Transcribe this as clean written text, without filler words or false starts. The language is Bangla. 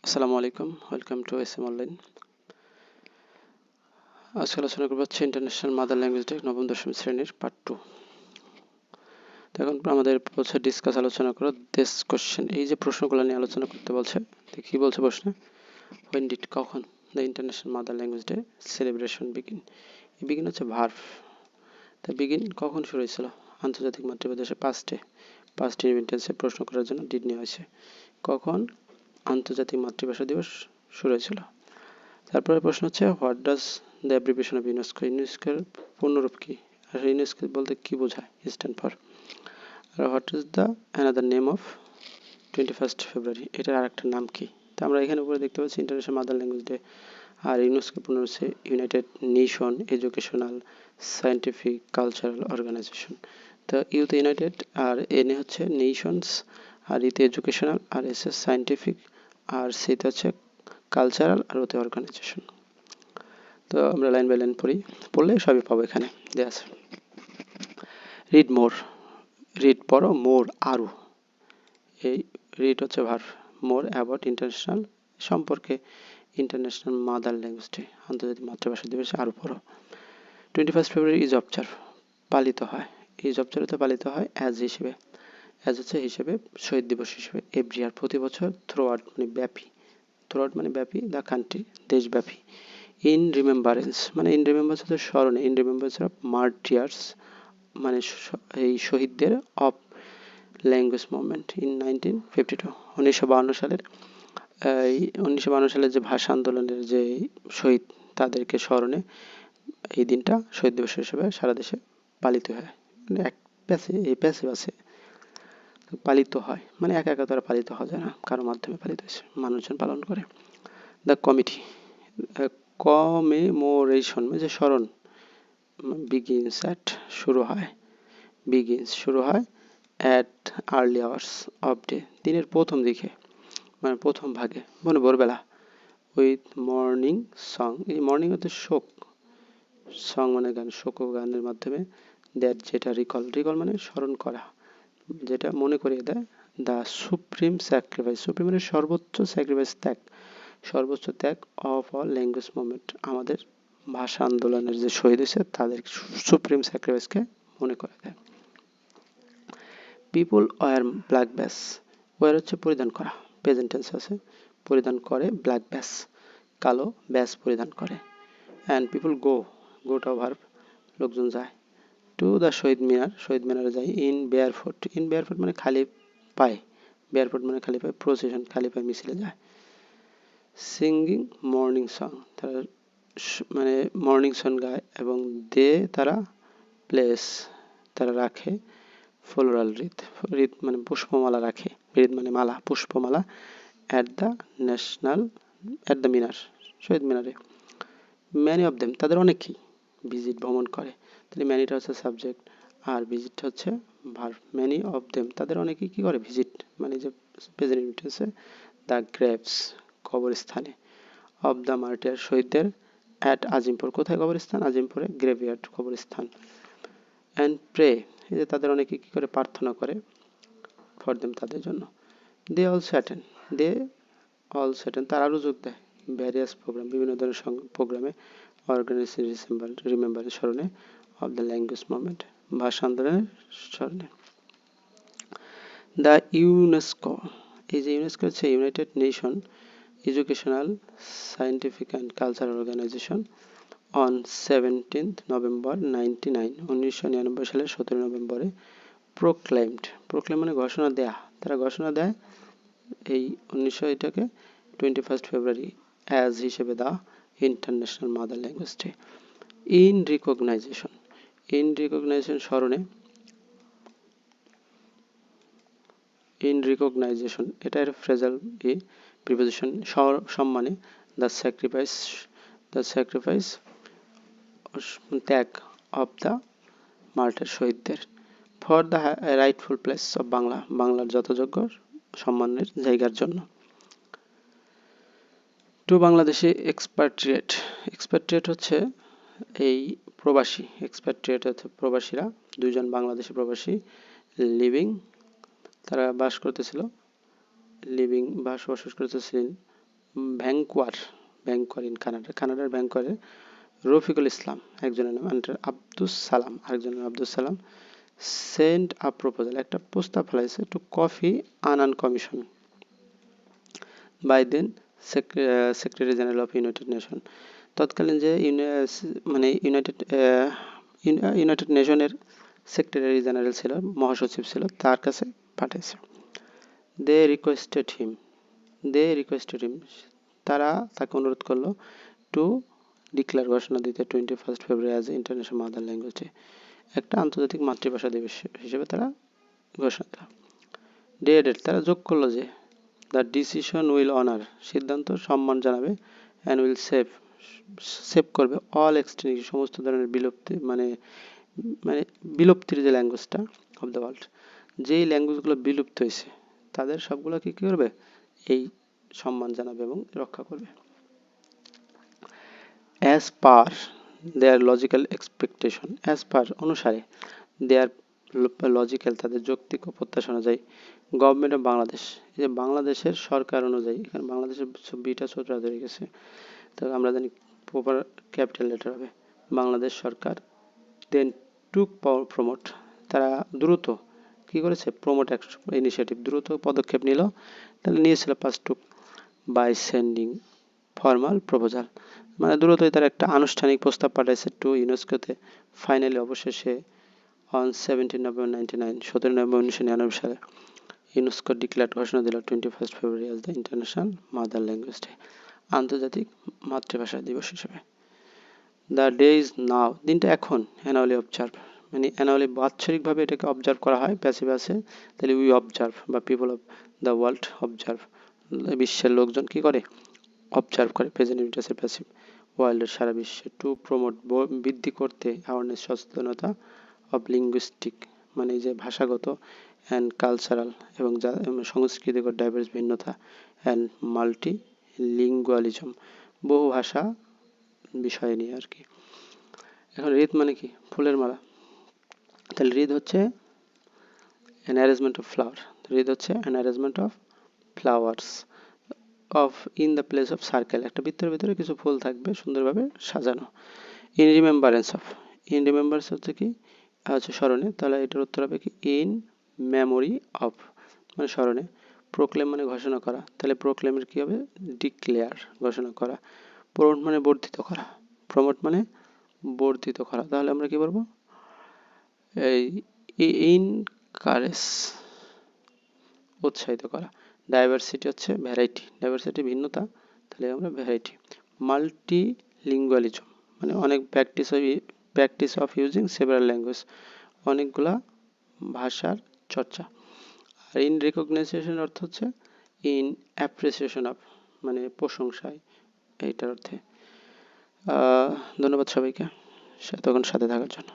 আসসালামু আলাইকুম, ওয়েলকাম টু এসএম অনলাইন। আজকে আলোচনা করবো হচ্ছে ইন্টারন্যাশনাল মাদার ল্যাঙ্গুয়েজ ডে নবম দশম শ্রেণীর পার্ট 2। তো এখন আমাদের বলছে ডিসকাস, আলোচনা করো দিস কোশ্চেন। এই যে প্রশ্নগুলো নিয়ে আলোচনা করতে বলছে, কি বলছে প্রশ্নে? হোয়েন ডিড, কখন, the international mother language day celebration begin. এই বিগিন হচ্ছে ভার্ব। তা বিগিন কখন শুরু হয়েছিল? আন্তর্জাতিক মাতৃভাষা দিবসে পাস্ট ইনভেন্টেন্সে প্রশ্ন করার জন্য ডিড নেওয়া হয়েছে। কখন আন্তর্জাতিক মাতৃভাষা দিবস শুরু হয়েছিল? তারপরে প্রশ্ন হচ্ছে what does the abbreviation of UNESCO. ইউনেস্কোর পূর্ণরূপ কি? আর ইউনেস্কো বলতে কি বোঝায়? Stand for. আর what is the another name of 21 February, এটার আরেকটা নাম কি? তো আমরা এখানে উপরে দেখতে পাচ্ছি ইন্টারন্যাশনাল মাদার ল্যাঙ্গুয়েজ ডে। আর ইউনেস্কো পূর্ণরূপ হচ্ছে United Nation Educational Scientific Cultural Organization. তো ইউতে ইউনাইটেড, আর এন এ হচ্ছে নেশনস, আর ইতে এডুকেশনাল, আর এস এস সায়েন্টিফিক, আর সিতে হচ্ছে কালচারাল, আর ওতে অর্গানাইজেশন। তো আমরা লাইন বাই লাইন পড়লে সবই পাবো এখানে দেয়া আছে। রিড মোর, রিড পড়ো, মোর আরও। এই রিড হচ্ছে ভার্ব, মোর অ্যাবাউট ইন্টারন্যাশনাল সম্পর্কে ইন্টারন্যাশনাল মাদার ল্যাঙ্গুয়েজ ডে আন্তর্জাতিক মাতৃভাষা দিবসে আরও পড়ো। 21 ফেব্রুয়ারি ইজ অবজার্ভ পালিত হয়, ইজ অবজার্ভতে পালিত হয় অ্যাজ হিসেবে, অ্যাজ হচ্ছে হিসেবে, শহীদ দিবস হিসেবে, এভরি ইয়ার প্রতি বছর, থ্রু আউট মানে ব্যাপী, থ্রু আউট মানে ব্যাপী, দ্য কান্ট্রি দেশব্যাপী, ইন রিমেম্বারেন্স মানে ইন রিমেম্বারেন্স হচ্ছে স্মরণে, ইন রিমেম্বারেন্স অফ মার্টিয়ার্স মানে এই শহীদদের, অফ ল্যাঙ্গুয়েজ মুভমেন্ট ইন 1952 1952 সালের, এই 1952 সালের যে ভাষা আন্দোলনের যে শহীদ তাদেরকে স্মরণে এই দিনটা শহীদ দিবস হিসেবে সারা দেশে পালিত হয়। মানে এক প্যাসে, এই প্যাসিভ আছে, পালিত হয় মানে একা একা তারা পালিত হওয়া যায় না, কারোর মাধ্যমে পালিত হয়েছে, মানুষজন পালন করে। দ্য কমিটি, কমেমোরেশন মানে স্মরণ, বিগিনস অ্যাট শুরু হয়, বিগিনস শুরু হয়, at early hours off day দিনের প্রথম দিকে মানে প্রথম ভাগে মানে ভোরবেলা, উইথ মর্নিং সং, এই মর্নিং হচ্ছে শোক, সং মানে গান, শোক গানের মাধ্যমে, দ্যাট যেটা রিকল, রিকল মানে স্মরণ করা, যেটা মনে করিয়ে দেয়, দ্য সুপ্রিম স্যাক্রিফাইস, সুপ্রিম মানে সর্বোচ্চ, স্যাক্রিফাইস ত্যাগ, সর্বোচ্চ ত্যাগ, অফ অল ল্যাঙ্গুয়েজ মুভমেন্ট আমাদের ভাষা আন্দোলনের যে শহীদ হয়েছে তাদের সুপ্রিম স্যাক্রিফাইসকে মনে করে দেয়। পিপুল ওয়ার ব্ল্যাক ব্যাস, ওয়ার হচ্ছে পরিধান করা, প্রেজেন্ট টেন্স আছে, পরিধান করে, ব্ল্যাক ব্যাস কালো ব্যাস পরিধান করে। অ্যান্ড পিপুল গো, গোটাও ভার্ব, লোকজন যায়, টু দ্য শহীদ মিনার, শহীদ মিনারে যায়, ইন বেয়ারফুট, ইন বেয়ারফুট মানে খালি পায়ে, বেয়ারফুট মানে খালি পায়ে, প্রসেশন খালি পায়ে মিছিলে যায়। সিঙ্গিং মর্নিং সং, তারা মানে মর্নিং সং গায়, এবং দে তারা, প্লেস তারা রাখে, ফ্লোরাল রিত, রিত মানে পুষ্পমালা রাখে, রিত মানে মালা, পুষ্পমালা, at the national, at the Minar শহীদ মিনারে। ম্যানি অফ দেম তাদের অনেকেই, ভিজিট ভ্রমণ করে, তাহলে ম্যানিটা হচ্ছে সাবজেক্ট আর ভিজিট হচ্ছে ভার্ব। ম্যানি অফ দেম তাদের অনেকেই কি করে, ভিজিট মানে যে প্রেজেন্ট ইনভিটেন্সে, দ্য গ্রেভস কবরস্থানে, অফ দ্য মার্টিয়ার শহীদদের, অ্যাট আজিমপুর কোথায় কবরস্থান, আজিমপুরে, গ্রেভইয়ার্ড কবরস্থান। অ্যান্ড প্রে এই যে তাদের অনেকে কি করে, প্রার্থনা করে, ফর দেম তাদের জন্য। They also attend, they also attend তারা আরও যোগ দেয়, ভ্যারিয়াস প্রোগ্রাম বিভিন্ন ধরনের প্রোগ্রামে, অর্গানাইজেশন রিমেম্বার স্মরণে, অফ দ্য ল্যাঙ্গুয়েজ মুভমেন্ট ভাষা আন্দোলনের স্মরণে। দ্য ইউনেস্কো এই যে ইউনেস্কো হচ্ছে United Nation Educational Scientific and Cultural Organization, on 17 November 1999 সালের 17 নভেম্বরে, প্রোক্লেমড, প্রোক্লেম মানে ঘোষণা দেয়া, তারা ঘোষণা দেয় এই 1900 এটাকে 21 ফেব্রুয়ারি অ্যাজ হিসেবে the international mother language day. In recognition, in recognition স্মরণে, ইন রিকগনাইজেশন এটা এর ফ্রেজাল প্রিপোজিশন, সম্মানে, দ্য স্যাক্রিফাইস, দ্য স্যাক্রিফাইস ত্যাগ, অফ দ্য মার্টার শহীদদের, for the rightful place of Bangla বাংলার যথাযোগ্য সম্মানের জায়গার জন্য। টু বাংলাদেশি এক্সপাট্রিয়েট, এক্সপাট্রিয়েট হচ্ছে এই প্রবাসী, এক্সপাট্রিয়েট হচ্ছে প্রবাসীরা, দুইজন বাংলাদেশি প্রবাসী, লিভিং তারা বাস করতেছিল, লিভিং বসবাস করতেছিলেন, ভ্যাঙ্কুয়ার ইন কানাডার ভ্যাঙ্কুয়ারে রফিকুল ইসলাম একজনের নাম, আব্দুস সালাম আরেকজনের নাম আব্দুস সালাম, সেন্ড আ প্রপোজাল একটা প্রস্তাব ফেলাইছে to Kofi Annan commission by then secretary general of United Nation. তৎকালীন যে মানে ইউনাইটেড নেশনের সেক্রেটারি জেনারেল ছিল, মহাসচিব ছিল, তার কাছে পাঠাইছে। দে রিকোয়েস্টেড হিম তারা তাকে অনুরোধ করলো টু ডিক্লেয়ার ঘোষণা দিতে 21 February as international mother language day, একটা আন্তর্জাতিক মাতৃভাষা দিবস হিসেবে তারা ঘোষণা দিল। ডেট তারা যোগ করলো যে দ্য ডিসিশন উইল অনার, সিদ্ধান্ত সম্মান জানাবে, অ্যান্ড উইল সেভ করবে অল এক্সটেন্ট, সমস্ত ধরনের বিলুপ্তি মানে বিলুপ্তির যে ল্যাঙ্গুয়েজটা অফ দ্য ওয়ার্ল্ড, যেই ল্যাঙ্গুয়েজগুলো বিলুপ্ত হয়েছে তাদের সবগুলোকে কী করবে, এই সম্মান জানাবে এবং রক্ষা করবে। অ্যাজ পার দেয়ার লজিক্যাল এক্সপেকটেশন, অ্যাজ পার অনুসারে, দেয়ার লজিক্যাল তাদের যৌক্তিক ও প্রত্যাশা অনুযায়ী, গভর্নমেন্ট অফ বাংলাদেশ, এই যে বাংলাদেশের সরকার অনুযায়ী, এখানে বাংলাদেশের বিটা ছোটরা ধরে গেছে, তো আমরা জানি প্রপার ক্যাপিটাল লেটার হবে বাংলাদেশ সরকার। দেন টুক প্রমোট, তারা দ্রুত কি করেছে, প্রমোট ইনিশিয়েটিভ, দ্রুত পদক্ষেপ নিল, তাহলে নিয়েছিল pass took by sending formal proposal, মানে দ্রুতই তারা একটা আনুষ্ঠানিক প্রস্তাব পাঠাইছে টু ইউনেস্কোতে। ফাইনালি অবশেষে অন 17 নভেম্বর 1999, 17 নভেম্বর 1999 সালে ইউনেস্কো ডিক্লেয়ার ঘোষণা দিল 21 February as the international mother language day, আন্তর্জাতিক মাতৃভাষা দিবস হিসেবে। দ্য ডে ইজ নাও, দিনটা এখন, অ্যানুয়ালি অবজার্ভ, মানে অ্যানুয়ালি বাৎসরিকভাবে এটাকে অবজার্ভ করা হয়, প্যাসিভ আছে, তাহলে উই অবজার্ভ বা people of the world observe, বিশ্বের লোকজন কি করে, অবজার্ভ করে, প্রেজেন্ট ইন্টারেস্টের প্যাসিভ, ওয়ার্ল্ডের সারা বিশ্বে, টু প্রমোট বৃদ্ধি করতে, অ্যাওয়ারনেস সচেতনতা, অফ লিঙ্গুইস্টিক মানে যে ভাষাগত, অ্যান্ড কালচারাল এবং সাংস্কৃতিক ডাইভার্স ভিন্নতা, অ্যান্ড মাল্টি লিঙ্গুয়ালিজম বহু ভাষা বিষয় নিয়ে আর কি। এখন রিদ মানে কি, ফুলের মালা, তাহলে রিদ হচ্ছে an arrangement of flower, রিদ হচ্ছে an arrangement of flowers of in the place of circle, একটা বৃত্তের ভিতরে কিছু ফুল থাকবে সুন্দরভাবে সাজানো। in remembrance of, in remembrance হচ্ছে কি, হচ্ছে স্মরণে, তাহলে এটার উত্তর হবে কি in memory of মানে স্মরণে। প্রোক্লেম মানে ঘোষণা করা, তাহলে প্রোক্লেমের কি হবে, ডিক্লেয়ার ঘোষণা করা। প্রমোট মানে বর্ধিত করা, প্রমোট মানে বর্ধিত করা, তাহলে আমরা কি বলবো, এই ইনকারেজ উৎসাহিত করা। ডাইভার্সিটি হচ্ছে ভ্যারাইটি, ডাইভার্সিটি ভিন্নতা, তাহলে আমরা ভ্যারাইটি। মাল্টি লিঙ্গুয়ালিজম মানে অনেক practice of using several language, অনেকগুলা ভাষার চর্চা। আর ইন রেকগনাইজেশন অর্থ হচ্ছে ইন অ্যাপ্রিসিয়েশন অফ মানে প্রশংসায়, এইটার অর্থে। ধন্যবাদ সবাইকে এতক্ষণ সাথে থাকার জন্য।